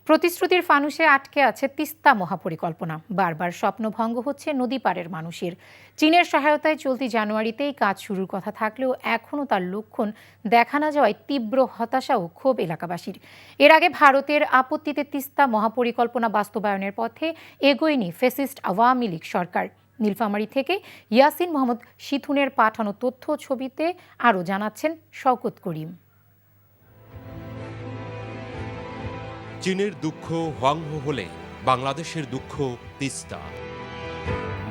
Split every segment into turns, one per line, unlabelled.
প্রতিশ্রুতির ফানুসে আটকে আছে তিস্তা মহাপরিকল্পনা। বারবার স্বপ্নভঙ্গ হচ্ছে নদী পাড়ের মানুষের। চীনের সহায়তায় চলতি জানুয়ারিতেই কাজ শুরুর কথা থাকলেও এখনও তার লক্ষণ দেখা না যাওয়ায় তীব্র হতাশা ও ক্ষোভ এলাকাবাসীর। এর আগে ভারতের আপত্তিতে তিস্তা মহাপরিকল্পনা বাস্তবায়নের পথে এগোয়নি ফ্যাসিস্ট আওয়ামী লীগ সরকার। নীলফামারী থেকে ইয়াসিন মোহাম্মদ শিথুনের পাঠানো তথ্য ছবিতে আরও জানাচ্ছেন শওকত করিম।
চীনের দুঃখ হোয়াংহো হলে বাংলাদেশের দুঃখ তিস্তা।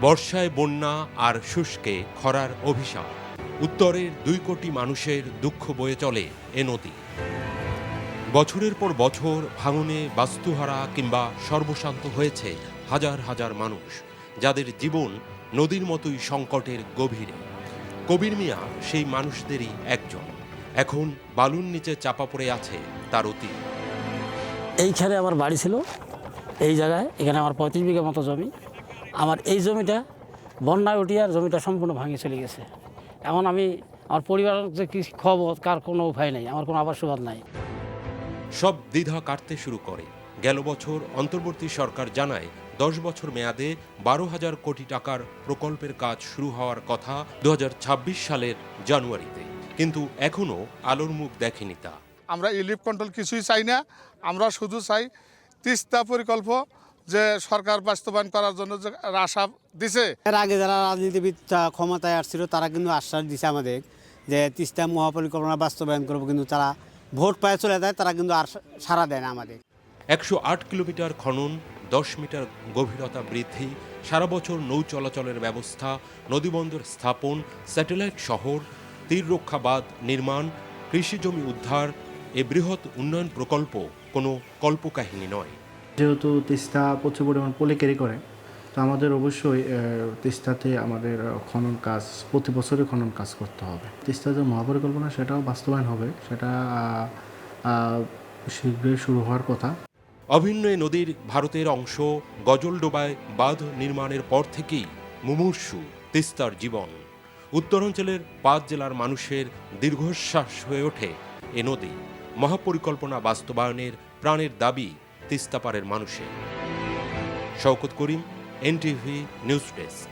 বর্ষায় বন্যা আর শুষ্কে খরার অভিশাপ। উত্তরের 2 কোটি মানুষের দুঃখ বয়ে চলে এ নদী। বছরের পর বছর ভাঙনে বাস্তুহারা কিংবা সর্বশান্ত হয়েছে হাজার হাজার মানুষ, যাদের জীবন নদীর মতোই সংকটের গভীরে। কবির মিয়া সেই মানুষদেরই একজন। এখন বালুর নিচে চাপা পড়ে আছে তার অতীত।
এইখানে আমার বাড়ি ছিল, এই জায়গায়। এখানে আমার 35 বিঘা মতো জমি। আমার এই জমিটা বন্যায় উঠিয়ে আর জমিটা সম্পূর্ণ ভাঙে চলে গেছে। এখন আমার পরিবারের যে কি খবর, কার কোনো উপায় নেই, আমার কোনো আবাস সুবাদ নাই।
সব দ্বিধা কাটতে শুরু করে। গেল বছর অন্তর্বর্তী সরকার জানায় 10 বছর মেয়াদে 12,000 কোটি টাকার প্রকল্পের কাজ শুরু হওয়ার কথা 2026 সালের জানুয়ারিতে, কিন্তু এখনও আলোর মুখ দেখেনি তা।
আমরা ইলিপ কন্ট্রোল কিছুই চাই না, আমরা শুধু চাই তিস্তা প্রকল্প যে সরকার বাস্তবায়ন করার জন্য যে আশা দিছে।
এর আগে যারা রাজনীতিবিদ ক্ষমতায় আসছিল তারা কিন্তু আশ্বাস দিছে আমাদের যে তিস্তা মহাপরিকল্পনা বাস্তবায়ন করবো, কিন্তু তারা ভোট পায় চলে যায়, তারা কিন্তু আর সাড়া দেয় না আমাদের।
108 কিলোমিটার খনন, 10 মিটার গভীরতা বৃদ্ধি, সারা বছর নৌ চলাচলের ব্যবস্থা, নদীবন্দর স্থাপন, স্যাটেলাইট শহর, তীররক্ষা বাঁধ নির্মাণ, কৃষিজমি উদ্ধার, এ বৃহৎ উন্নয়ন প্রকল্প কোনো কল্পকাহিনী নয়।
যেহেতু তিস্তা প্রচুর পরিমাণ পলি ক্যারি করে, তো আমাদের অবশ্যই তিস্তাতে আমাদের খনন কাজ প্রতি বছরই খনন কাজ করতে হবে। তিস্তা যে মহাপরিকল্পনা সেটাও বাস্তবায়ন হবে, সেটা শীঘ্রই শুরু হওয়ার কথা।
অভিন্ন এ নদীর ভারতের অংশ গজলডোবায় বাঁধ নির্মাণের পর থেকেই মুমূর্ষু তিস্তার জীবন। উত্তরাঞ্চলের 5 জেলার মানুষের দীর্ঘশ্বাস হয়ে ওঠে এ নদী। মহাপরিকল্পনা বাস্তবায়নের প্রাণের দাবি তিস্তা পাড়ের মানুষের। শওকত করিম, NTV নিউজ ডেস্ক।